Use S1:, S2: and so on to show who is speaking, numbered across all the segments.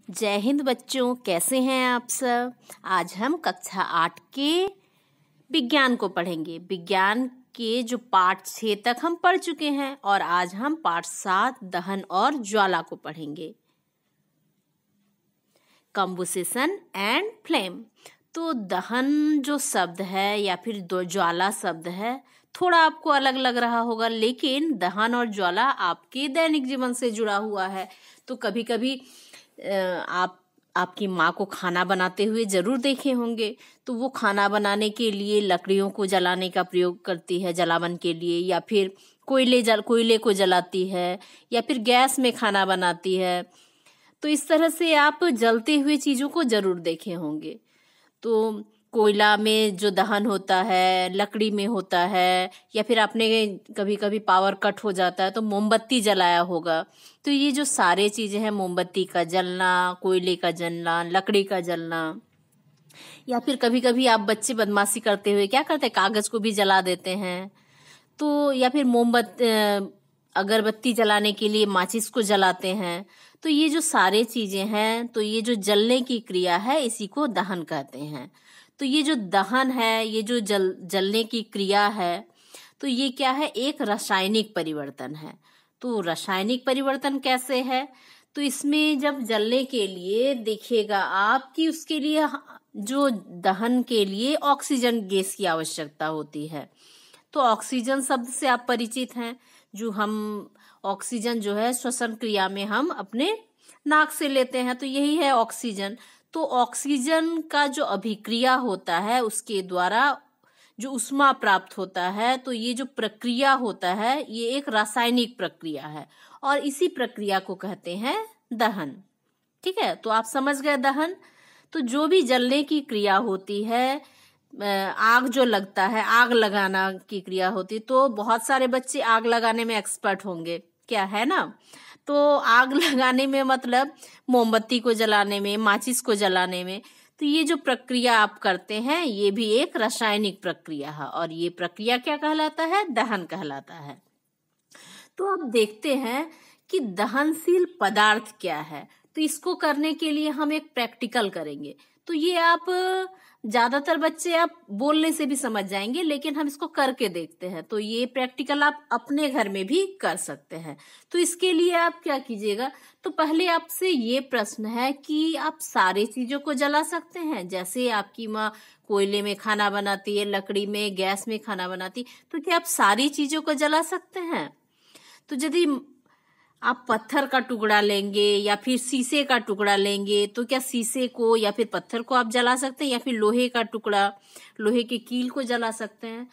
S1: जय हिंद बच्चों, कैसे हैं आप सब। आज हम कक्षा 8 के विज्ञान को पढ़ेंगे। विज्ञान के जो पाठ 6 तक हम पढ़ चुके हैं और आज हम पाठ 7 दहन और ज्वाला को पढ़ेंगे। कंबुसेशन एंड फ्लेम। तो दहन जो शब्द है या फिर ज्वाला शब्द है, थोड़ा आपको अलग लग रहा होगा, लेकिन दहन और ज्वाला आपके दैनिक जीवन से जुड़ा हुआ है। तो कभी कभी आपकी माँ को खाना बनाते हुए जरूर देखे होंगे। तो वो खाना बनाने के लिए लकड़ियों को जलाने का प्रयोग करती है जलावन के लिए, या फिर कोयले को जलाती है, या फिर गैस में खाना बनाती है। तो इस तरह से आप जलते हुए चीजों को जरूर देखे होंगे। तो कोयला में जो दहन होता है, लकड़ी में होता है, या फिर आपने कभी कभी पावर कट हो जाता है तो मोमबत्ती जलाया होगा। तो ये जो सारे चीजें हैं, मोमबत्ती का जलना, कोयले का जलना, लकड़ी का जलना, या फिर कभी कभी आप बच्चे बदमाशी करते हुए क्या करते हैं, कागज को भी जला देते हैं। तो या फिर अगरबत्ती जलाने के लिए माचिस को जलाते हैं। तो ये जो सारे चीजें हैं, तो ये जो जलने की क्रिया है, इसी को दहन कहते हैं। तो ये जो दहन है, ये जो जलने की क्रिया है, तो ये क्या है, एक रासायनिक परिवर्तन है। तो रासायनिक परिवर्तन कैसे है, तो इसमें जब जलने के लिए देखिएगा आप कि उसके लिए जो दहन के लिए ऑक्सीजन गैस की आवश्यकता होती है। तो ऑक्सीजन शब्द से आप परिचित हैं। जो हम ऑक्सीजन जो है श्वसन क्रिया में हम अपने नाक से लेते हैं, तो यही है ऑक्सीजन। तो ऑक्सीजन का जो अभिक्रिया होता है, उसके द्वारा जो ऊष्मा प्राप्त होता है, तो ये जो प्रक्रिया होता है, ये एक रासायनिक प्रक्रिया है और इसी प्रक्रिया को कहते हैं दहन। ठीक है, तो आप समझ गए दहन। तो जो भी जलने की क्रिया होती है, आग जो लगता है, आग लगाना की क्रिया होती, तो बहुत सारे बच्चे आग लगाने में एक्सपर्ट होंगे, क्या है ना। तो आग लगाने में मतलब मोमबत्ती को जलाने में, माचिस को जलाने में, तो ये जो प्रक्रिया आप करते हैं, ये भी एक रासायनिक प्रक्रिया है और ये प्रक्रिया क्या कहलाता है, दहन कहलाता है। तो अब देखते हैं कि दहनशील पदार्थ क्या है। तो इसको करने के लिए हम एक प्रैक्टिकल करेंगे। तो ये आप ज्यादातर बच्चे आप बोलने से भी समझ जाएंगे, लेकिन हम इसको करके देखते हैं। तो ये प्रैक्टिकल आप अपने घर में भी कर सकते हैं। तो इसके लिए आप क्या कीजिएगा, तो पहले आपसे ये प्रश्न है कि आप सारे चीजों को जला सकते हैं। जैसे आपकी माँ कोयले में खाना बनाती है, लकड़ी में, गैस में खाना बनाती, तो क्या आप सारी चीजों को जला सकते हैं। तो यदि आप पत्थर का टुकड़ा लेंगे या फिर शीशे का टुकड़ा लेंगे, तो क्या शीशे को या फिर पत्थर को आप जला सकते हैं, या फिर लोहे का टुकड़ा, लोहे के कील को जला सकते हैं।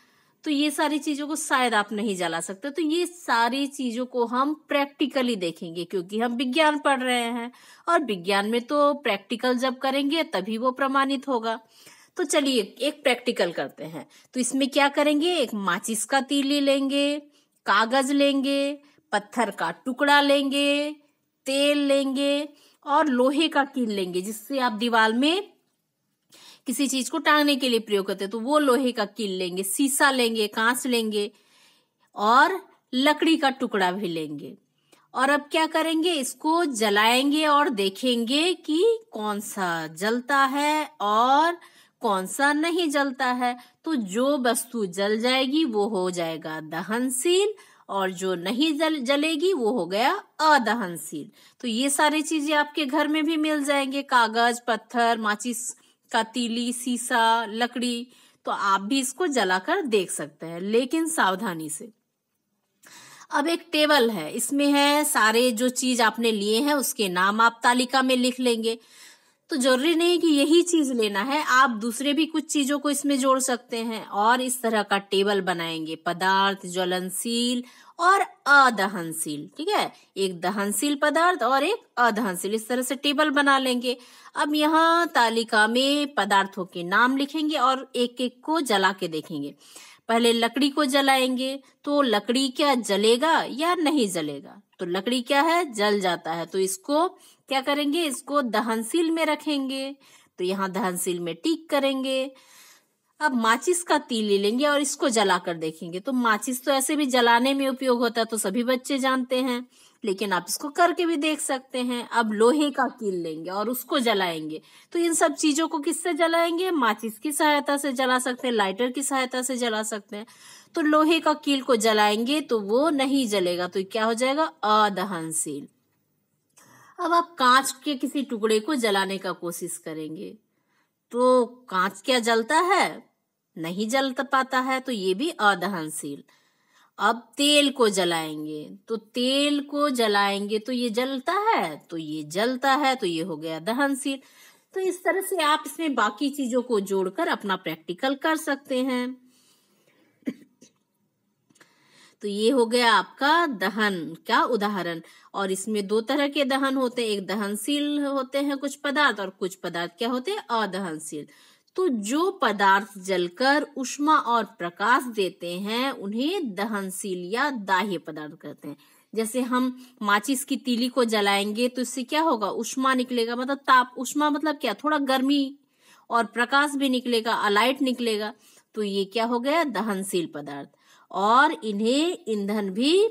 S1: तो ये सारी चीजों को शायद आप नहीं जला सकते। तो ये सारी चीजों को हम प्रैक्टिकली देखेंगे, क्योंकि हम विज्ञान पढ़ रहे हैं और विज्ञान में तो प्रैक्टिकल जब करेंगे तभी वो प्रमाणित होगा। तो चलिए एक प्रैक्टिकल करते हैं। तो इसमें क्या करेंगे, एक माचिस का तीली लेंगे, कागज लेंगे, पत्थर का टुकड़ा लेंगे, तेल लेंगे और लोहे का कील लेंगे, जिससे आप दीवार में किसी चीज को टांगने के लिए प्रयोग करते हैं, तो वो लोहे का कील लेंगे, शीशा लेंगे, कांच लेंगे और लकड़ी का टुकड़ा भी लेंगे। और अब क्या करेंगे, इसको जलाएंगे और देखेंगे कि कौन सा जलता है और कौन सा नहीं जलता है। तो जो वस्तु जल जाएगी वो हो जाएगा दहनशील, और जो नहीं जलेगी वो हो गया अदहनशील। तो ये सारी चीजें आपके घर में भी मिल जाएंगे, कागज, पत्थर, माचिस का तीली, शीशा, लकड़ी। तो आप भी इसको जलाकर देख सकते हैं, लेकिन सावधानी से। अब एक टेबल है, इसमें है सारे जो चीज आपने लिए हैं उसके नाम आप तालिका में लिख लेंगे। तो जरूरी नहीं कि यही चीज लेना है, आप दूसरे भी कुछ चीजों को इसमें जोड़ सकते हैं और इस तरह का टेबल बनाएंगे, पदार्थ, ज्वलनशील और अदहनशील। ठीक है, एक दहनशील पदार्थ और एक अदहनशील, इस तरह से टेबल बना लेंगे। अब यहाँ तालिका में पदार्थों के नाम लिखेंगे और एक एक को जला के देखेंगे। पहले लकड़ी को जलाएंगे, तो लकड़ी क्या जलेगा या नहीं जलेगा। तो लकड़ी क्या है, जल जाता है। तो इसको क्या करेंगे, इसको दहनशील में रखेंगे। तो यहाँ दहनशील में टिक करेंगे। अब माचिस का तीली लेंगे और इसको जलाकर देखेंगे। तो माचिस तो ऐसे भी जलाने में उपयोग होता है, तो सभी बच्चे जानते हैं। लेकिन आप इसको करके भी देख सकते हैं। अब लोहे का कील लेंगे और उसको जलाएंगे, तो इन सब चीजों को किससे जलाएंगे? माचिस की सहायता से जला सकते हैं, लाइटर की सहायता से जला सकते हैं। तो लोहे का कील को जलाएंगे तो वो नहीं जलेगा, तो क्या हो जाएगा? अदहनशील। अब आप कांच के किसी टुकड़े को जलाने का कोशिश करेंगे, तो कांच क्या जलता है? नहीं जल पाता है, तो ये भी अदहनशील। अब तेल को जलाएंगे, तो तेल को जलाएंगे तो ये जलता है, तो ये जलता है, तो ये हो गया दहनशील। तो इस तरह से आप इसमें बाकी चीजों को जोड़कर अपना प्रैक्टिकल कर सकते हैं। तो ये हो गया आपका दहन का उदाहरण। और इसमें दो तरह के दहन होते हैं, एक दहनशील होते हैं कुछ पदार्थ, और कुछ पदार्थ क्या होते हैं? अदहनशील। तो जो पदार्थ जलकर ऊष्मा और प्रकाश देते हैं उन्हें दहनशील या दाह्य पदार्थ कहते हैं। जैसे हम माचिस की तीली को जलाएंगे तो इससे क्या होगा? ऊष्मा निकलेगा, मतलब ताप। ऊष्मा मतलब क्या? थोड़ा गर्मी, और प्रकाश भी निकलेगा, अलाइट निकलेगा। तो ये क्या हो गया? दहनशील पदार्थ। और इन्हें ईंधन भी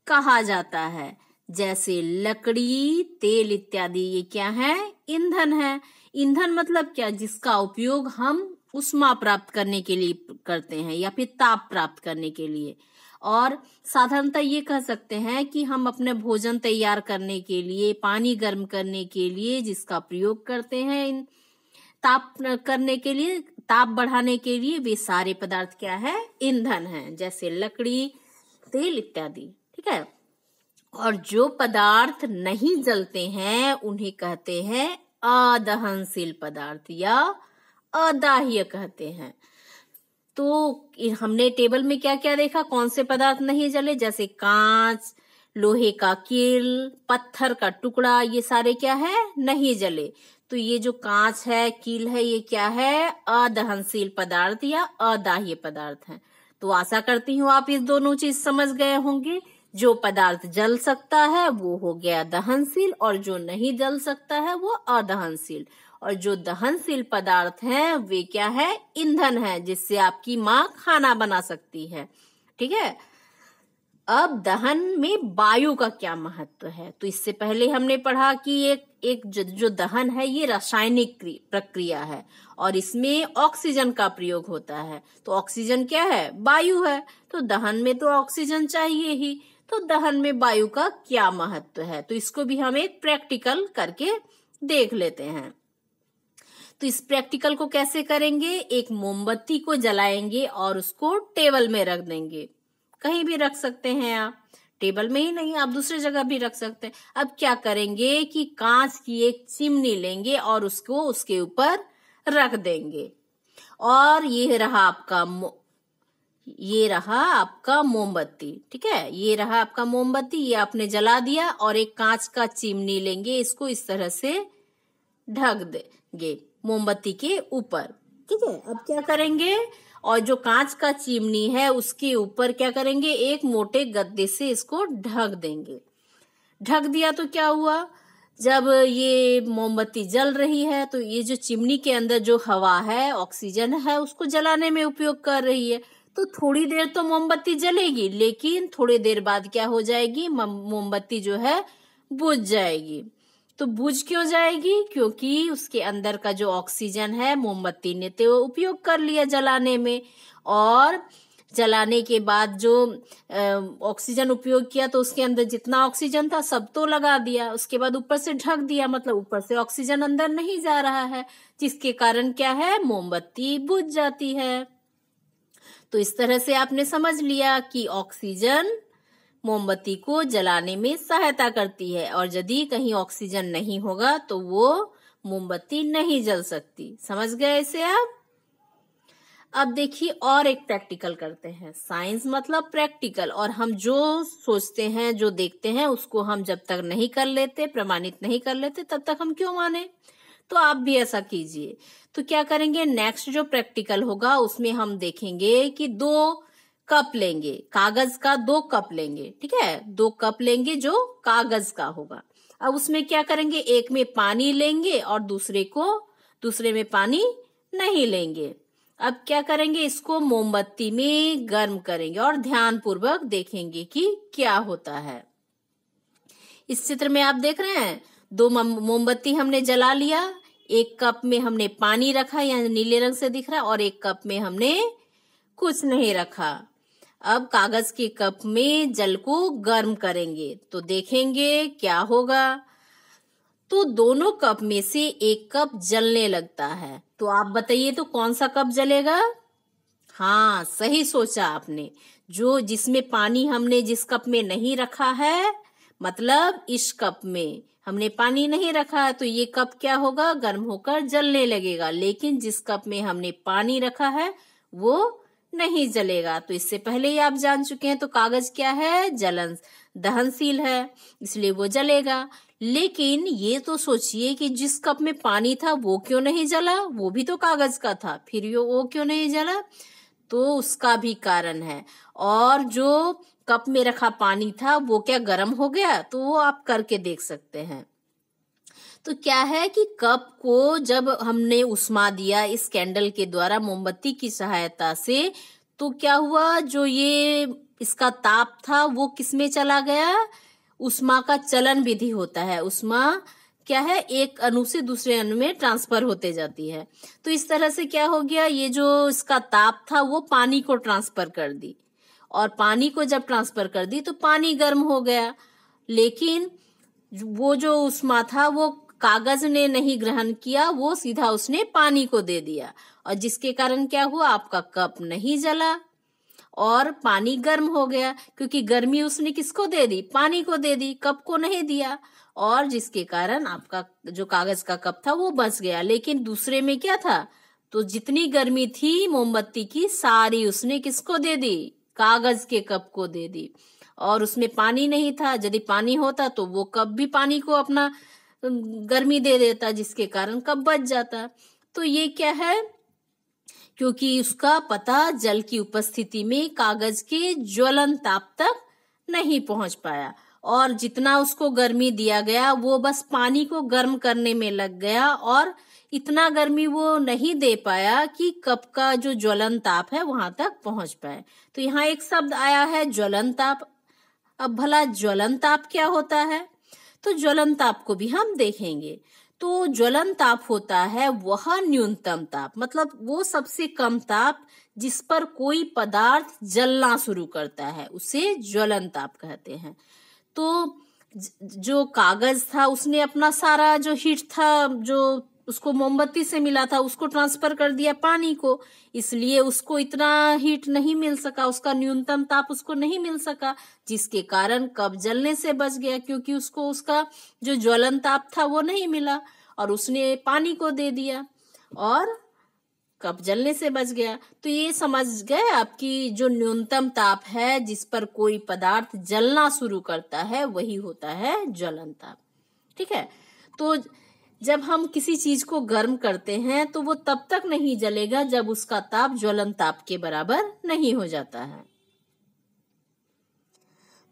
S1: कहा जाता है। जैसे लकड़ी, तेल इत्यादि, ये क्या है? ईंधन है। ईंधन मतलब क्या? जिसका उपयोग हम ऊष्मा प्राप्त करने के लिए करते हैं या फिर ताप प्राप्त करने के लिए। और साधारणतः ये कह सकते हैं कि हम अपने भोजन तैयार करने के लिए, पानी गर्म करने के लिए जिसका प्रयोग करते हैं, ताप करने के लिए, ताप बढ़ाने के लिए, वे सारे पदार्थ क्या है? ईंधन है। जैसे लकड़ी, तेल इत्यादि। ठीक है। और जो पदार्थ नहीं जलते हैं उन्हें कहते हैं अदहनशील पदार्थ या अदाह्य कहते हैं। तो हमने टेबल में क्या क्या देखा? कौन से पदार्थ नहीं जले? जैसे कांच, लोहे का कील, पत्थर का टुकड़ा, ये सारे क्या है? नहीं जले। तो ये जो कांच है, कील है, ये क्या है? अदहनशील पदार्थ या अदाह्य पदार्थ है। तो आशा करती हूँ आप इस दोनों चीज समझ गए होंगे। जो पदार्थ जल सकता है वो हो गया दहनशील, और जो नहीं जल सकता है वो अदहनशील। और जो दहनशील पदार्थ हैं वे क्या है? ईंधन है, जिससे आपकी माँ खाना बना सकती है। ठीक है। अब दहन में वायु का क्या महत्व है? तो इससे पहले हमने पढ़ा कि एक जो दहन है ये रासायनिक प्रक्रिया है, और इसमें ऑक्सीजन का प्रयोग होता है। तो ऑक्सीजन क्या है? वायु है। तो दहन में तो ऑक्सीजन चाहिए ही। तो दहन में वायु का क्या महत्व है? तो इसको भी हम एक प्रैक्टिकल करके देख लेते हैं। तो इस प्रैक्टिकल को कैसे करेंगे? एक मोमबत्ती को जलाएंगे और उसको टेबल में रख देंगे। कहीं भी रख सकते हैं आप, टेबल में ही नहीं, आप दूसरी जगह भी रख सकते हैं। अब क्या करेंगे कि कांच की एक चिमनी लेंगे और उसको उसके ऊपर रख देंगे। और ये रहा आपका मोमबत्ती। ठीक है, ये रहा आपका मोमबत्ती, ये आपने जला दिया। और एक कांच का चिमनी लेंगे, इसको इस तरह से ढक देंगे मोमबत्ती के ऊपर। ठीक है। अब क्या करेंगे? और जो कांच का चिमनी है उसके ऊपर क्या करेंगे? एक मोटे गद्दे से इसको ढक देंगे। ढक दिया तो क्या हुआ? जब ये मोमबत्ती जल रही है तो ये जो चिमनी के अंदर जो हवा है, ऑक्सीजन है, उसको जलाने में उपयोग कर रही है। तो थोड़ी देर तो मोमबत्ती जलेगी, लेकिन थोड़ी देर बाद क्या हो जाएगी? मोमबत्ती जो है बुझ जाएगी। तो बुझ क्यों जाएगी? क्योंकि उसके अंदर का जो ऑक्सीजन है मोमबत्ती ने तो उपयोग कर लिया जलाने में, और जलाने के बाद जो ऑक्सीजन उपयोग किया तो उसके अंदर जितना ऑक्सीजन था सब तो लगा दिया। उसके बाद ऊपर से ढक दिया, मतलब ऊपर से ऑक्सीजन अंदर नहीं जा रहा है, जिसके कारण क्या है? मोमबत्ती बुझ जाती है। तो इस तरह से आपने समझ लिया कि ऑक्सीजन मोमबत्ती को जलाने में सहायता करती है, और यदि कहीं ऑक्सीजन नहीं होगा तो वो मोमबत्ती नहीं जल सकती। समझ गए इसे आप? अब देखिए और एक प्रैक्टिकल करते हैं। साइंस मतलब प्रैक्टिकल, और हम जो सोचते हैं, जो देखते हैं, उसको हम जब तक नहीं कर लेते, प्रमाणित नहीं कर लेते, तब तक हम क्यों माने? तो आप भी ऐसा कीजिए। तो क्या करेंगे? नेक्स्ट जो प्रैक्टिकल होगा उसमें हम देखेंगे कि 2 कप लेंगे, कागज का 2 कप लेंगे। ठीक है, 2 कप लेंगे जो कागज का होगा। अब उसमें क्या करेंगे? एक में पानी लेंगे और दूसरे में पानी नहीं लेंगे। अब क्या करेंगे? इसको मोमबत्ती में गर्म करेंगे और ध्यान पूर्वक देखेंगे कि क्या होता है। इस चित्र में आप देख रहे हैं, 2 मोमबत्ती हमने जला लिया, एक कप में हमने पानी रखा, यहाँ नीले रंग से दिख रहा है, और एक कप में हमने कुछ नहीं रखा। अब कागज के कप में जल को गर्म करेंगे तो देखेंगे क्या होगा। तो दोनों कप में से एक कप जलने लगता है। तो आप बताइए तो कौन सा कप जलेगा? हाँ, सही सोचा आपने। जिसमें पानी हमने जिस कप में नहीं रखा है, मतलब इस कप में हमने पानी नहीं रखा है, तो ये कप क्या होगा? गर्म होकर जलने लगेगा। लेकिन जिस कप में हमने पानी रखा है वो नहीं जलेगा। तो इससे पहले ही आप जान चुके हैं, तो कागज क्या है? दहनशील है, इसलिए वो जलेगा। लेकिन ये तो सोचिए कि जिस कप में पानी था वो क्यों नहीं जला? वो भी तो कागज का था, फिर वो क्यों नहीं जला? तो उसका भी कारण है। और जो कप में रखा पानी था वो क्या गर्म हो गया? तो वो आप करके देख सकते हैं। तो क्या है कि कप को जब हमने उष्मा दिया इस कैंडल के द्वारा, मोमबत्ती की सहायता से, तो क्या हुआ? जो ये इसका ताप था वो किसमें चला गया? उष्मा का चलन विधि होता है। उष्मा क्या है? एक अणु से दूसरे अणु में ट्रांसफर होते जाती है। तो इस तरह से क्या हो गया? ये जो इसका ताप था वो पानी को ट्रांसफर कर दी, और पानी को जब ट्रांसफर कर दी तो पानी गर्म हो गया। लेकिन वो जो उष्मा था वो कागज ने नहीं ग्रहण किया, वो सीधा उसने पानी को दे दिया, और जिसके कारण क्या हुआ? आपका कप नहीं जला और पानी गर्म हो गया, क्योंकि गर्मी उसने किसको दे दी? पानी को दे दी, कप को नहीं दिया। और जिसके कारण आपका जो कागज का कप था वो बच गया। लेकिन दूसरे में क्या था? तो जितनी गर्मी थी मोमबत्ती की, सारी उसने किसको दे दी? कागज के कप को दे दी। और उसमें पानी नहीं था। यदि पानी होता तो वो कप भी पानी को अपना गर्मी दे देता, जिसके कारण कप बच जाता। तो ये क्या है? क्योंकि उसका पता जल की उपस्थिति में कागज के ज्वलन ताप तक नहीं पहुंच पाया, और जितना उसको गर्मी दिया गया वो बस पानी को गर्म करने में लग गया, और इतना गर्मी वो नहीं दे पाया कि कप का जो ज्वलन ताप है वहां तक पहुंच पाए। तो यहाँ एक शब्द आया है ज्वलन ताप। अब भला ज्वलन ताप क्या होता है? तो ज्वलन ताप को भी हम देखेंगे। तो ज्वलन ताप होता है वह न्यूनतम ताप, मतलब वो सबसे कम ताप जिस पर कोई पदार्थ जलना शुरू करता है, उसे ज्वलन ताप कहते हैं। तो जो कागज था उसने अपना सारा जो हीट था, जो उसको मोमबत्ती से मिला था, उसको ट्रांसफर कर दिया पानी को, इसलिए उसको इतना हीट नहीं मिल सका, उसका न्यूनतम ताप उसको नहीं मिल सका, जिसके कारण कप जलने से बच गया, क्योंकि उसको उसका जो ज्वलन ताप था वो नहीं मिला, और उसने पानी को दे दिया और कप जलने से बच गया। तो ये समझ गए आपकी जो न्यूनतम ताप है जिस पर कोई पदार्थ जलना शुरू करता है वही होता है ज्वलन ताप। ठीक है। तो जब हम किसी चीज को गर्म करते हैं तो वो तब तक नहीं जलेगा जब उसका ताप ज्वलन ताप के बराबर नहीं हो जाता है।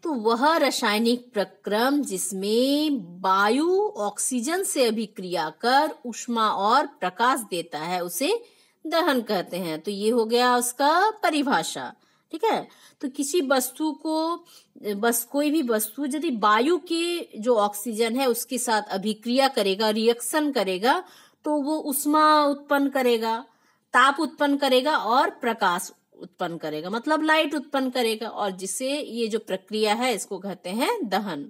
S1: तो वह रासायनिक प्रक्रम जिसमें वायु ऑक्सीजन से अभिक्रिया कर ऊष्मा और प्रकाश देता है उसे दहन कहते हैं। तो ये हो गया उसका परिभाषा। ठीक है। तो किसी वस्तु को, बस कोई भी वस्तु यदि वायु के जो ऑक्सीजन है उसके साथ अभिक्रिया करेगा, रिएक्शन करेगा, तो वो ऊष्मा उत्पन्न करेगा, ताप उत्पन्न करेगा और प्रकाश उत्पन्न करेगा, मतलब लाइट उत्पन्न करेगा, और जिससे ये जो प्रक्रिया है इसको कहते हैं दहन।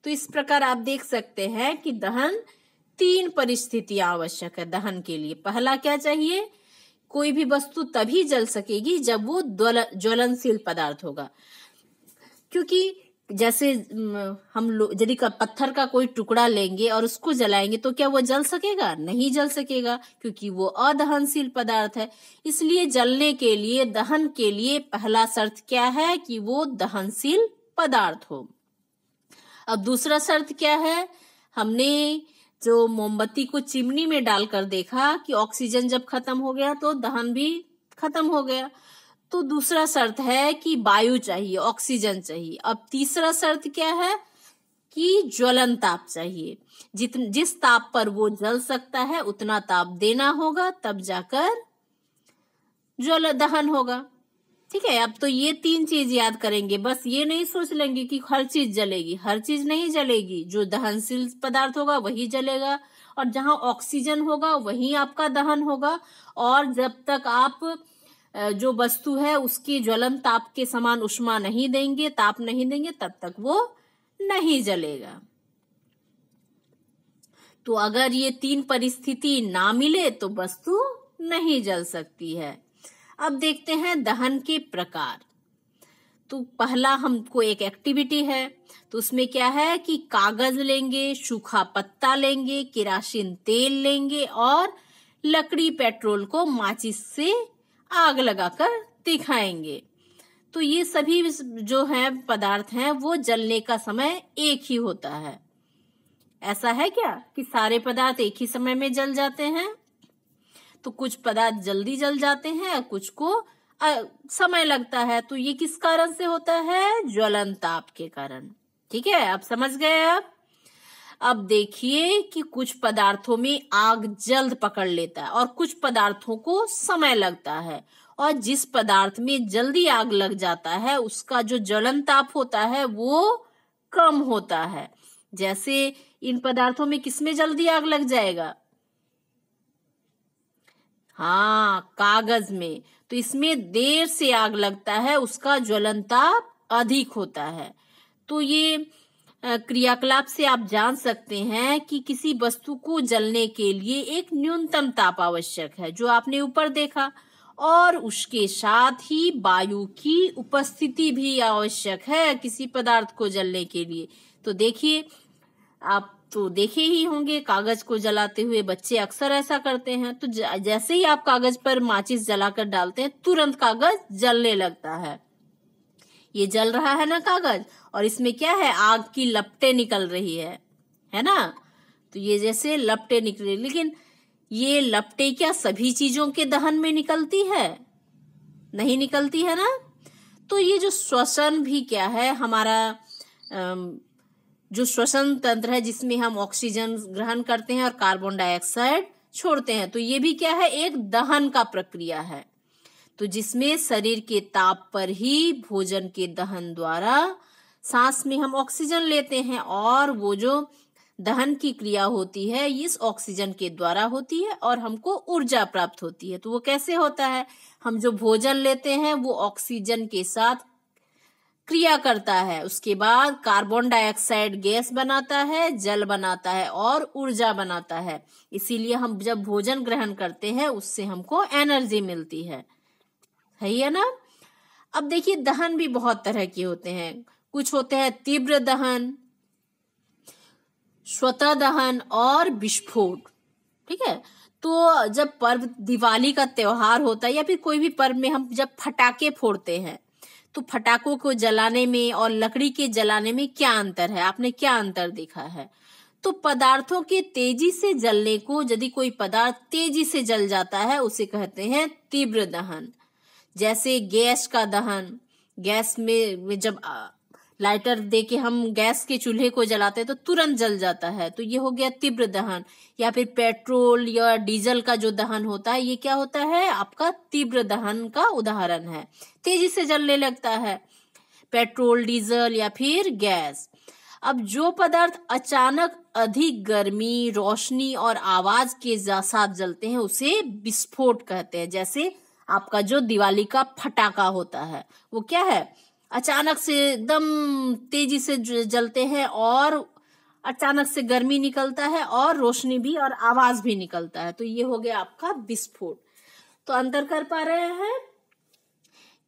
S1: तो इस प्रकार आप देख सकते हैं कि दहन 3 परिस्थितियां आवश्यक है दहन के लिए। पहला क्या चाहिए? कोई भी वस्तु तभी जल सकेगी जब वो ज्वलनशील पदार्थ होगा। क्योंकि जैसे हम यदि पत्थर का कोई टुकड़ा लेंगे और उसको जलाएंगे तो क्या वो जल सकेगा? नहीं जल सकेगा, क्योंकि वो अदहनशील पदार्थ है। इसलिए जलने के लिए, दहन के लिए पहला शर्त क्या है? कि वो दहनशील पदार्थ हो। अब दूसरा शर्त क्या है? हमने जो मोमबत्ती को चिमनी में डालकर देखा कि ऑक्सीजन जब खत्म हो गया तो दहन भी खत्म हो गया। तो दूसरा शर्त है कि वायु चाहिए, ऑक्सीजन चाहिए। अब तीसरा शर्त क्या है? कि ज्वलन ताप चाहिए। जिस ताप पर वो जल सकता है उतना ताप देना होगा, तब जाकर दहन होगा। ठीक है। अब तो ये 3 चीज याद करेंगे, बस ये नहीं सोच लेंगे कि हर चीज जलेगी, हर चीज नहीं जलेगी। जो दहनशील पदार्थ होगा वही जलेगा, और जहां ऑक्सीजन होगा वहीं आपका दहन होगा। और जब तक आप जो वस्तु है उसकी ज्वलन ताप के समान ऊष्मा नहीं देंगे, ताप नहीं देंगे, तब तक वो नहीं जलेगा। तो अगर ये 3 परिस्थिति ना मिले तो वस्तु नहीं जल सकती है। अब देखते हैं दहन के प्रकार। तो पहला हमको एक एक्टिविटी है, तो उसमें क्या है कि कागज लेंगे, सूखा पत्ता लेंगे, केरासिन तेल लेंगे और लकड़ी पेट्रोल को माचिस से आग लगाकर दिखाएंगे। तो ये सभी जो है पदार्थ हैं वो जलने का समय एक ही होता है। ऐसा है क्या कि सारे पदार्थ एक ही समय में जल जाते हैं? तो कुछ पदार्थ जल्दी जल जाते हैं, कुछ को समय लगता है। तो ये किस कारण से होता है? ज्वलन ताप के कारण। ठीक है, आप समझ गए। अब देखिए कि कुछ पदार्थों में आग जल्द पकड़ लेता है और कुछ पदार्थों को समय लगता है। और जिस पदार्थ में जल्दी आग लग जाता है उसका जो ज्वलन ताप होता है वो कम होता है। जैसे इन पदार्थों में किसमें जल्दी आग लग जाएगा? हाँ, कागज में। तो इसमें देर से आग लगता है, उसका ज्वलन ताप अधिक होता है। तो ये क्रियाकलाप से आप जान सकते हैं कि किसी वस्तु को जलने के लिए एक न्यूनतम ताप आवश्यक है, जो आपने ऊपर देखा, और उसके साथ ही वायु की उपस्थिति भी आवश्यक है किसी पदार्थ को जलने के लिए। तो देखिए, आप तो देखे ही होंगे कागज को जलाते हुए, बच्चे अक्सर ऐसा करते हैं। तो जैसे ही आप कागज पर माचिस जलाकर डालते हैं तुरंत कागज जलने लगता है। ये जल रहा है ना कागज, और इसमें क्या है? आग की लपटें निकल रही है ना? तो ये जैसे लपटें निकल, लेकिन ये लपटें क्या सभी चीजों के दहन में निकलती है? नहीं निकलती है ना? तो ये जो श्वसन भी क्या है, हमारा जो श्वसन तंत्र है जिसमें हम ऑक्सीजन ग्रहण करते हैं और कार्बन डाइऑक्साइड छोड़ते हैं, तो ये भी क्या है? एक दहन का प्रक्रिया है। तो जिसमें शरीर के ताप पर ही भोजन के दहन द्वारा सांस में हम ऑक्सीजन लेते हैं, और वो जो दहन की क्रिया होती है इस ऑक्सीजन के द्वारा होती है और हमको ऊर्जा प्राप्त होती है। तो वो कैसे होता है? हम जो भोजन लेते हैं वो ऑक्सीजन के साथ क्रिया करता है, उसके बाद कार्बन डाइऑक्साइड गैस बनाता है, जल बनाता है और ऊर्जा बनाता है। इसीलिए हम जब भोजन ग्रहण करते हैं उससे हमको एनर्जी मिलती है ही ना? अब देखिए, दहन भी बहुत तरह के होते हैं। कुछ होते हैं तीव्र दहन, स्वतः दहन और विस्फोट। ठीक है, तो जब पर्व दिवाली का त्योहार होता है या फिर कोई भी पर्व में हम जब फटाके फोड़ते हैं, तो फटाकों को जलाने में और लकड़ी के जलाने में क्या अंतर है? आपने क्या अंतर देखा है? तो पदार्थों के तेजी से जलने को, यदि कोई पदार्थ तेजी से जल जाता है उसे कहते हैं तीव्र दहन। जैसे गैस का दहन, गैस में जब लाइटर दे के हम गैस के चूल्हे को जलाते हैं तो तुरंत जल जाता है, तो ये हो गया तीव्र दहन। या फिर पेट्रोल या डीजल का जो दहन होता है, ये क्या होता है? आपका तीव्र दहन का उदाहरण है, तेजी से जलने लगता है पेट्रोल, डीजल या फिर गैस। अब जो पदार्थ अचानक अधिक गर्मी, रोशनी और आवाज के साथ जलते हैं उसे विस्फोट कहते हैं। जैसे आपका जो दिवाली का फटाका होता है वो क्या है? अचानक से एकदम तेजी से जलते हैं और अचानक से गर्मी निकलता है और रोशनी भी और आवाज भी निकलता है, तो ये हो गया आपका विस्फोट। तो अंतर कर पा रहे हैं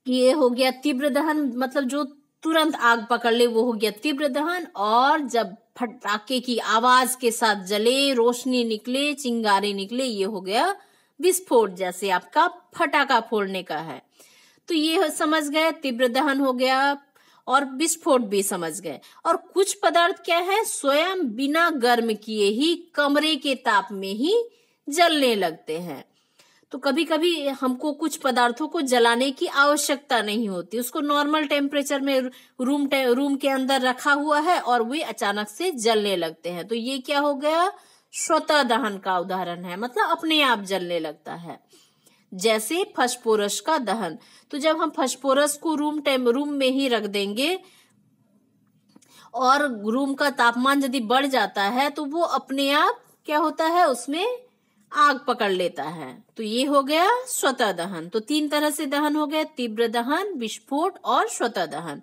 S1: कि ये हो गया तीव्र दहन, मतलब जो तुरंत आग पकड़ ले वो हो गया तीव्र दहन, और जब फटाके की आवाज के साथ जले, रोशनी निकले, चिंगारी निकले, ये हो गया विस्फोट। जैसे आपका फटाका फोड़ने का है। तो ये समझ गए, तीव्र दहन हो गया और विस्फोट भी समझ गए। और कुछ पदार्थ क्या है? स्वयं बिना गर्म किए ही कमरे के ताप में ही जलने लगते हैं। तो कभी कभी हमको कुछ पदार्थों को जलाने की आवश्यकता नहीं होती, उसको नॉर्मल टेम्परेचर में रूम के अंदर रखा हुआ है और वे अचानक से जलने लगते हैं। तो ये क्या हो गया? स्वतः दहन का उदाहरण है, मतलब अपने आप जलने लगता है। जैसे फास्फोरस का दहन। तो जब हम फास्फोरस को रूम में ही रख देंगे और रूम का तापमान यदि बढ़ जाता है तो वो अपने आप क्या होता है, उसमें आग पकड़ लेता है। तो ये हो गया स्वतः दहन। तो 3 तरह से दहन हो गया, तीव्र दहन, विस्फोट और स्वतः दहन।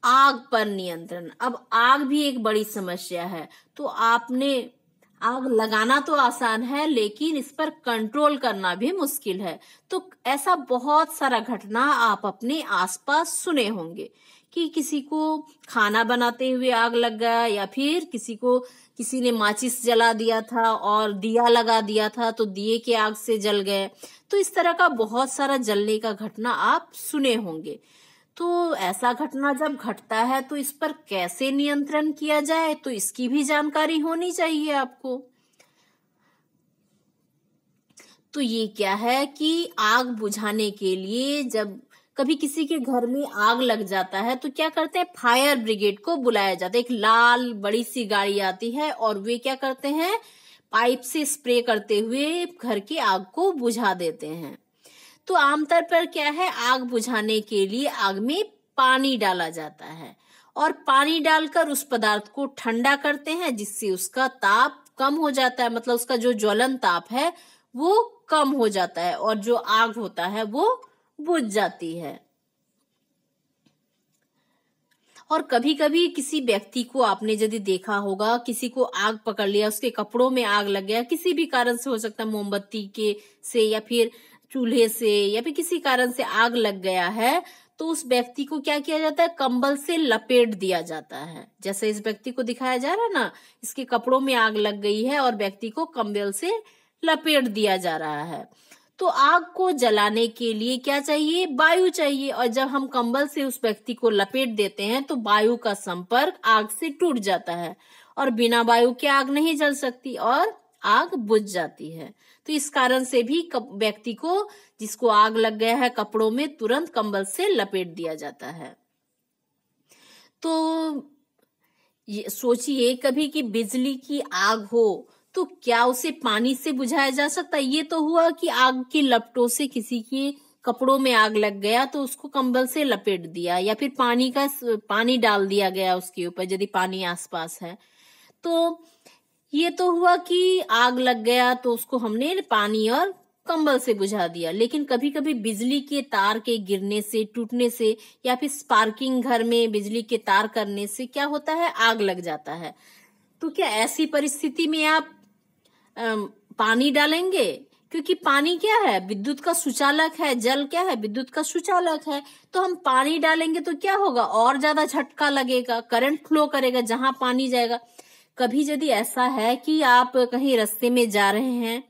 S1: आग पर नियंत्रण। अब आग भी एक बड़ी समस्या है। तो आपने आग लगाना तो आसान है, लेकिन इस पर कंट्रोल करना भी मुश्किल है। तो ऐसा बहुत सारा घटना आप अपने आसपास सुने होंगे कि किसी को खाना बनाते हुए आग लग गया, या फिर किसी ने माचिस जला दिया था और दिया लगा दिया था तो दिए के आग से जल गए। तो इस तरह का बहुत सारा जलने का घटना आप सुने होंगे। तो ऐसा घटना जब घटता है तो इस पर कैसे नियंत्रण किया जाए, तो इसकी भी जानकारी होनी चाहिए आपको। तो ये क्या है कि आग बुझाने के लिए जब कभी किसी के घर में आग लग जाता है तो क्या करते हैं, फायर ब्रिगेड को बुलाया जाता है। एक लाल बड़ी सी गाड़ी आती है और वे क्या करते हैं, पाइप से स्प्रे करते हुए घर की आग को बुझा देते हैं। तो आमतौर पर क्या है, आग बुझाने के लिए आग में पानी डाला जाता है और पानी डालकर उस पदार्थ को ठंडा करते हैं, जिससे उसका ताप कम हो जाता है। मतलब उसका जो ज्वलन ताप है वो कम हो जाता है और जो आग होता है वो बुझ जाती है। और कभी कभी किसी व्यक्ति को आपने यदि देखा होगा, किसी को आग पकड़ लिया, उसके कपड़ों में आग लग गया, किसी भी कारण से हो सकता है, मोमबत्ती के से या फिर चूल्हे से या फिर किसी कारण से आग लग गया है, तो उस व्यक्ति को क्या किया जाता है, कंबल से लपेट दिया जाता है। जैसे इस व्यक्ति को दिखाया जा रहा है ना, इसके कपड़ों में आग लग गई है और व्यक्ति को कंबल से लपेट दिया जा रहा है। तो आग को जलाने के लिए क्या चाहिए, वायु चाहिए। और जब हम कंबल से उस व्यक्ति को लपेट देते हैं तो वायु का संपर्क आग से टूट जाता है और बिना वायु के आग नहीं जल सकती और आग बुझ जाती है। तो इस कारण से भी व्यक्ति को, जिसको आग लग गया है कपड़ों में, तुरंत कंबल से लपेट दिया जाता है। तो ये सोचिए कभी कि बिजली की आग हो तो क्या उसे पानी से बुझाया जा सकता है। ये तो हुआ कि आग की लपटों से किसी के कपड़ों में आग लग गया तो उसको कंबल से लपेट दिया, या फिर पानी डाल दिया गया उसके ऊपर यदि पानी आसपास है। तो ये तो हुआ कि आग लग गया तो उसको हमने पानी और कंबल से बुझा दिया। लेकिन कभी कभी बिजली के तार के गिरने से, टूटने से, या फिर स्पार्किंग घर में बिजली के तार करने से क्या होता है, आग लग जाता है। तो क्या ऐसी परिस्थिति में आप पानी डालेंगे? क्योंकि पानी क्या है, विद्युत का सुचालक है। जल क्या है, विद्युत का सुचालक है। तो हम पानी डालेंगे तो क्या होगा, और ज्यादा झटका लगेगा, करंट फ्लो करेगा जहां पानी जाएगा। कभी यदि ऐसा है कि आप कहीं रास्ते में जा रहे हैं,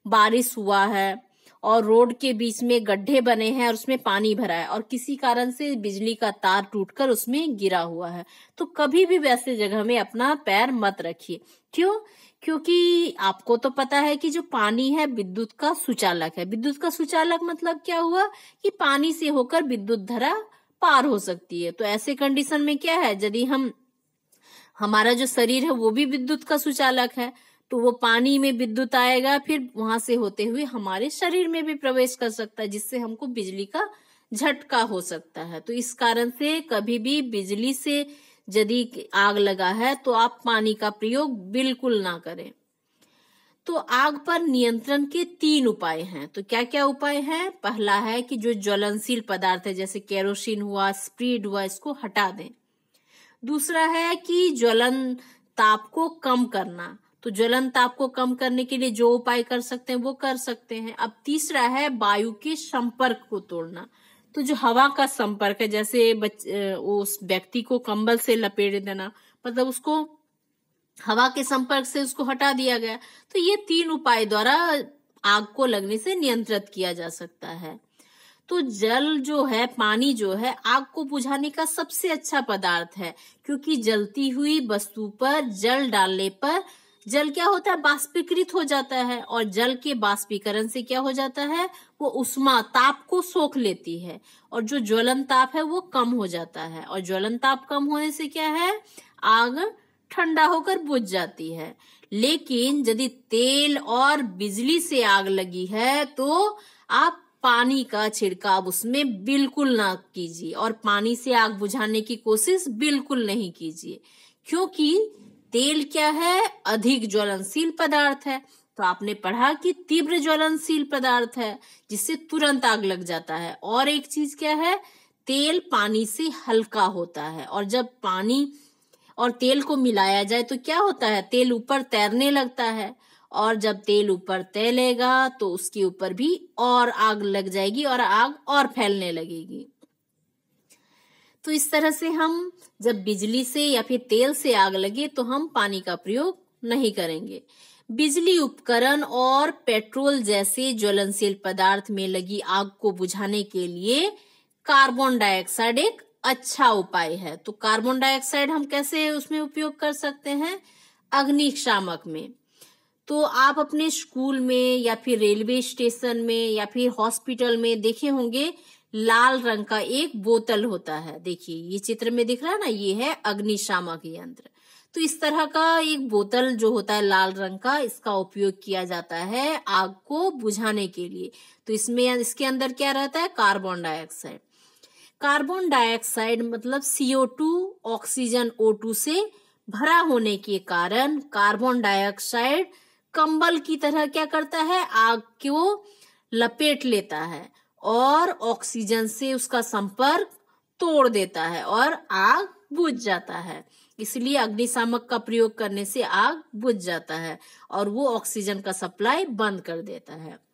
S1: बारिश हुआ है और रोड के बीच में गड्ढे बने हैं और उसमें पानी भरा है और किसी कारण से बिजली का तार टूटकर उसमें गिरा हुआ है, तो कभी भी वैसे जगह में अपना पैर मत रखिए। क्यों? क्योंकि आपको तो पता है कि जो पानी है विद्युत का सुचालक है। विद्युत का सुचालक मतलब क्या हुआ कि पानी से होकर विद्युत धारा पार हो सकती है। तो ऐसे कंडीशन में क्या है, यदि हमारा जो शरीर है वो भी विद्युत का सुचालक है, तो वो पानी में विद्युत आएगा, फिर वहां से होते हुए हमारे शरीर में भी प्रवेश कर सकता है, जिससे हमको बिजली का झटका हो सकता है। तो इस कारण से कभी भी बिजली से यदि आग लगा है तो आप पानी का प्रयोग बिल्कुल ना करें। तो आग पर नियंत्रण के 3 उपाय हैं। तो क्या क्या उपाय हैं? पहला है कि जो ज्वलनशील पदार्थ है जैसे केरोसिन हुआ, स्प्रीड हुआ, इसको हटा दें। दूसरा है कि ज्वलन ताप को कम करना। तो ज्वलन ताप को कम करने के लिए जो उपाय कर सकते हैं वो कर सकते हैं। अब तीसरा है वायु के संपर्क को तोड़ना। तो जो हवा का संपर्क है, जैसे उस व्यक्ति को कंबल से लपेट देना, मतलब उसको हवा के संपर्क से उसको हटा दिया गया। तो ये 3 उपाय द्वारा आग को लगने से नियंत्रित किया जा सकता है। तो जल जो है, पानी जो है, आग को बुझाने का सबसे अच्छा पदार्थ है, क्योंकि जलती हुई वस्तु पर जल डालने पर जल क्या होता है, बाष्पीकृत हो जाता है और जल के बाष्पीकरण से क्या हो जाता है, वो उष्मा ताप को सोख लेती है और जो ज्वलन ताप है वो कम हो जाता है। और ज्वलन ताप कम होने से क्या है, आग ठंडा होकर बुझ जाती है। लेकिन यदि तेल और बिजली से आग लगी है तो आप पानी का छिड़काव उसमें बिल्कुल ना कीजिए और पानी से आग बुझाने की कोशिश बिल्कुल नहीं कीजिए, क्योंकि तेल क्या है, अधिक ज्वलनशील पदार्थ है। तो आपने पढ़ा कि तीव्र ज्वलनशील पदार्थ है जिससे तुरंत आग लग जाता है। और एक चीज क्या है, तेल पानी से हल्का होता है, और जब पानी और तेल को मिलाया जाए तो क्या होता है, तेल ऊपर तैरने लगता है, और जब तेल ऊपर तैलेगा तो उसके ऊपर भी और आग लग जाएगी और आग और फैलने लगेगी। तो इस तरह से हम जब बिजली से या फिर तेल से आग लगे तो हम पानी का प्रयोग नहीं करेंगे। बिजली उपकरण और पेट्रोल जैसे ज्वलनशील पदार्थ में लगी आग को बुझाने के लिए कार्बन डाइऑक्साइड एक अच्छा उपाय है। तो कार्बन डाइऑक्साइड हम कैसे उसमें उपयोग कर सकते हैं, अग्निशामक में। तो आप अपने स्कूल में या फिर रेलवे स्टेशन में या फिर हॉस्पिटल में देखे होंगे, लाल रंग का एक बोतल होता है। देखिए ये चित्र में दिख रहा है ना, ये है अग्निशामक यंत्र। तो इस तरह का एक बोतल जो होता है लाल रंग का, इसका उपयोग किया जाता है आग को बुझाने के लिए। तो इसमें इसके अंदर क्या रहता है, कार्बन डाइऑक्साइड। कार्बन डाइऑक्साइड मतलब CO2 ऑक्सीजन O2 से भरा होने के कारण कार्बन डाइऑक्साइड कंबल की तरह क्या करता है, आग को लपेट लेता है और ऑक्सीजन से उसका संपर्क तोड़ देता है और आग बुझ जाता है। इसलिए अग्निशामक का प्रयोग करने से आग बुझ जाता है और वो ऑक्सीजन का सप्लाई बंद कर देता है।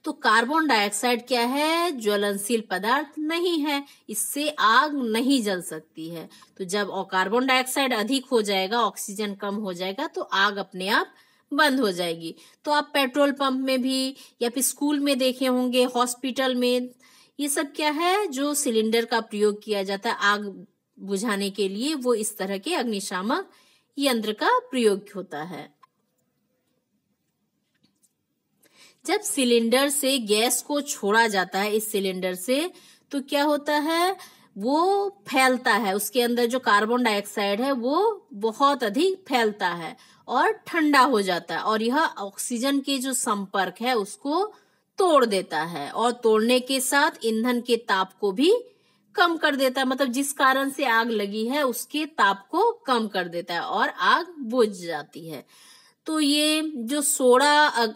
S1: तो कार्बन डाइऑक्साइड क्या है, ज्वलनशील पदार्थ नहीं है, इससे आग नहीं जल सकती है। तो जब कार्बन डाइऑक्साइड अधिक हो जाएगा, ऑक्सीजन कम हो जाएगा, तो आग अपने आप बंद हो जाएगी। तो आप पेट्रोल पंप में भी या फिर स्कूल में देखे होंगे, हॉस्पिटल में, ये सब क्या है, जो सिलेंडर का प्रयोग किया जाता है आग बुझाने के लिए, वो इस तरह के अग्निशामक यंत्र का प्रयोग होता है। जब सिलेंडर से गैस को छोड़ा जाता है इस सिलेंडर से, तो क्या होता है, वो फैलता है, उसके अंदर जो कार्बन डाइऑक्साइड है वो बहुत अधिक फैलता है और ठंडा हो जाता है, और यह ऑक्सीजन के जो संपर्क है उसको तोड़ देता है, और तोड़ने के साथ ईंधन के ताप को भी कम कर देता है। मतलब जिस कारण से आग लगी है उसके ताप को कम कर देता है और आग बुझ जाती है। तो ये जो सोडा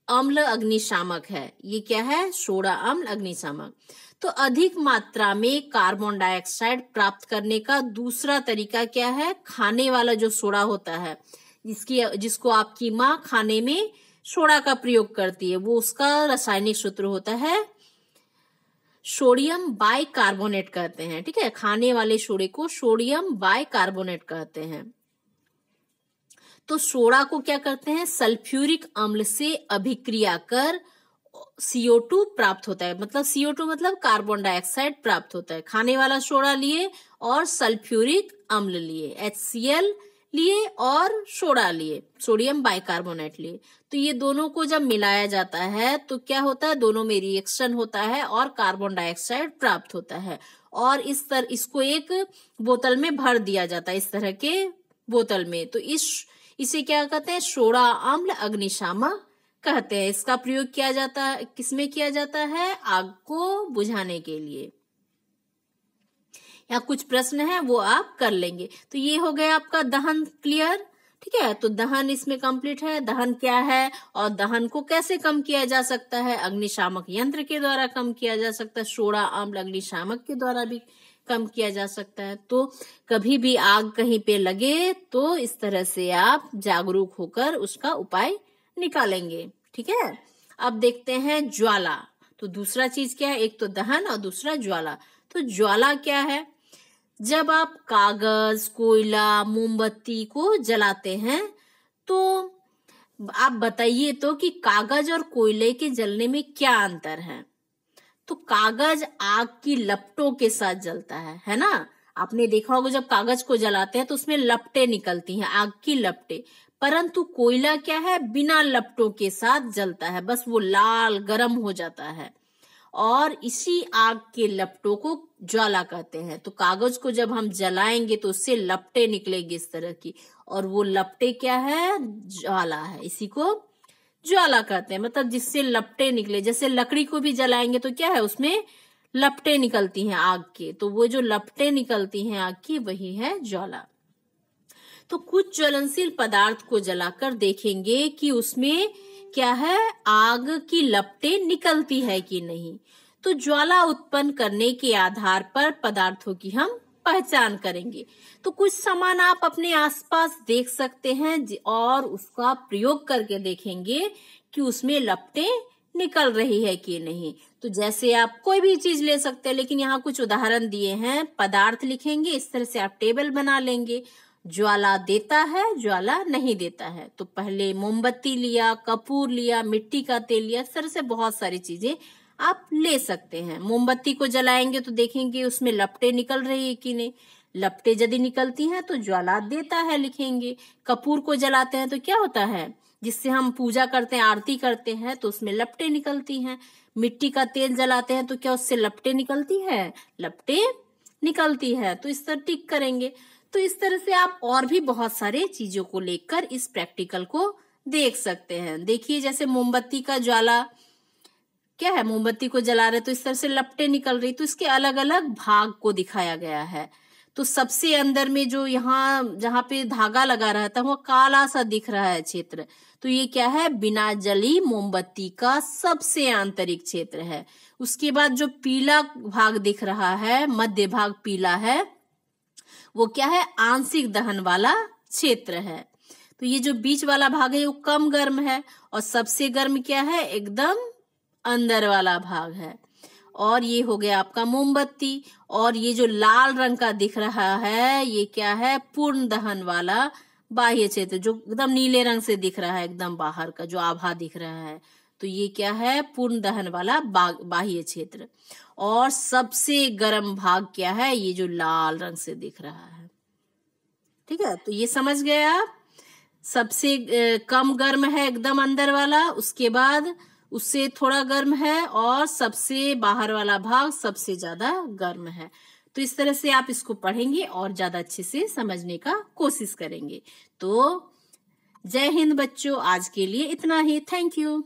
S1: अम्ल अग्निशामक है, ये क्या है, सोडा अम्ल अग्निशामक। तो अधिक मात्रा में कार्बन डाइऑक्साइड प्राप्त करने का दूसरा तरीका क्या है, खाने वाला जो सोडा होता है, जिसको आपकी माँ खाने में सोडा का प्रयोग करती है, वो उसका रासायनिक सूत्र होता है सोडियम बाइकार्बोनेट कहते हैं। ठीक है, खाने वाले सोडे को सोडियम बाइकार्बोनेट कहते हैं। तो सोडा को क्या करते हैं, सल्फ्यूरिक अम्ल से अभिक्रिया कर CO2 प्राप्त होता है। मतलब CO2 मतलब कार्बन डाइऑक्साइड प्राप्त होता है। खाने वाला सोडा लिए और सल्फ्यूरिक अम्ल लिए, HCl लिए और सोडा लिए, सोडियम बाइकार्बोनेट लिए। तो ये दोनों को जब मिलाया जाता है तो क्या होता है, दोनों में रिएक्शन होता है और कार्बन डाइऑक्साइड प्राप्त होता है, और इसको एक बोतल में भर दिया जाता है, इस तरह के बोतल में। तो इसे क्या कहते हैं, सोडा अम्ल अग्निशामक कहते हैं। इसका प्रयोग किया जाता है, किसमें किया जाता है, आग को बुझाने के लिए। यहाँ कुछ प्रश्न है वो आप कर लेंगे। तो ये हो गया आपका दहन क्लियर। ठीक है, तो दहन इसमें कंप्लीट है। दहन क्या है और दहन को कैसे कम किया जा सकता है, अग्निशामक यंत्र के द्वारा कम किया जा सकता है, सोडा अम्ल अग्निशामक के द्वारा भी कम किया जा सकता है। तो कभी भी आग कहीं पे लगे तो इस तरह से आप जागरूक होकर उसका उपाय निकालेंगे। ठीक है, अब देखते हैं ज्वाला। तो दूसरा चीज क्या है, एक तो दहन और दूसरा ज्वाला। तो ज्वाला क्या है, जब आप कागज, कोयला, मोमबत्ती को जलाते हैं तो आप बताइए तो कि कागज और कोयले के जलने में क्या अंतर है। तो कागज आग की लपटों के साथ जलता है ना। आपने देखा होगा जब कागज को जलाते हैं तो उसमें लपटें निकलती हैं, आग की लपटें। परंतु कोयला क्या है, बिना लपटों के साथ जलता है, बस वो लाल गरम हो जाता है, और इसी आग के लपटों को ज्वाला कहते हैं। तो कागज को जब हम जलाएंगे तो उससे लपटें निकलेगी इस तरह की, और वो लपटें क्या है, ज्वाला है, इसी को ज्वाला कहते हैं, मतलब जिससे लपटें निकले। जैसे लकड़ी को भी जलाएंगे तो क्या है, उसमें लपटें निकलती हैं आग के, तो वो जो लपटें निकलती हैं आग की वही है ज्वाला। तो कुछ ज्वलनशील पदार्थ को जलाकर देखेंगे कि उसमें क्या है, आग की लपटें निकलती है कि नहीं। तो ज्वाला उत्पन्न करने के आधार पर पदार्थों की हम पहचान करेंगे। तो कुछ सामान आप अपने आसपास देख सकते हैं और उसका प्रयोग करके देखेंगे कि उसमें लपटें निकल रही है कि नहीं। तो जैसे आप कोई भी चीज ले सकते हैं, लेकिन यहाँ कुछ उदाहरण दिए हैं, पदार्थ लिखेंगे, इस तरह से आप टेबल बना लेंगे। ज्वाला देता है, ज्वाला नहीं देता है। तो पहले मोमबत्ती लिया, कपूर लिया, मिट्टी का तेल लिया, इस तरह से बहुत सारी चीजें आप ले सकते हैं। मोमबत्ती को जलाएंगे तो देखेंगे उसमें लपटें निकल रही है कि नहीं। लपटें यदि निकलती हैं तो ज्वाला देता है लिखेंगे। कपूर को जलाते हैं तो क्या होता है, जिससे हम पूजा करते हैं, आरती करते हैं, तो उसमें लपटें निकलती हैं। मिट्टी का तेल जलाते हैं तो क्या उससे लपटें निकलती है, लपटें निकलती है। तो इस तरह टिक करेंगे। तो इस तरह से आप और भी बहुत सारे चीजों को लेकर इस प्रैक्टिकल को देख सकते हैं। देखिए जैसे मोमबत्ती का ज्वाला क्या है, मोमबत्ती को जला रहे तो इस तरह से लपटें निकल रही, तो इसके अलग अलग भाग को दिखाया गया है। तो सबसे अंदर में जो यहाँ जहाँ पे धागा लगा रहता है वो काला सा दिख रहा है क्षेत्र, तो ये क्या है, बिना जली मोमबत्ती का सबसे आंतरिक क्षेत्र है। उसके बाद जो पीला भाग दिख रहा है, मध्य भाग पीला है, वो क्या है, आंशिक दहन वाला क्षेत्र है। तो ये जो बीच वाला भाग है वो कम गर्म है, और सबसे गर्म क्या है, एकदम अंदर वाला भाग है। और ये हो गया आपका मोमबत्ती। और ये जो लाल रंग का दिख रहा है ये क्या है, पूर्ण दहन वाला बाह्य क्षेत्र, जो एकदम नीले रंग से दिख रहा है, एकदम बाहर का जो आभा दिख रहा है, तो ये क्या है, पूर्ण दहन वाला बाह्य क्षेत्र। और सबसे गर्म भाग क्या है, ये जो लाल रंग से दिख रहा है। ठीक है, तो ये समझ गए आप। सबसे कम गर्म है एकदम अंदर वाला, उसके बाद उससे थोड़ा गर्म है, और सबसे बाहर वाला भाग सबसे ज्यादा गर्म है। तो इस तरह से आप इसको पढ़ेंगे और ज्यादा अच्छे से समझने का कोशिश करेंगे। तो जय हिंद बच्चों, आज के लिए इतना ही। Thank you.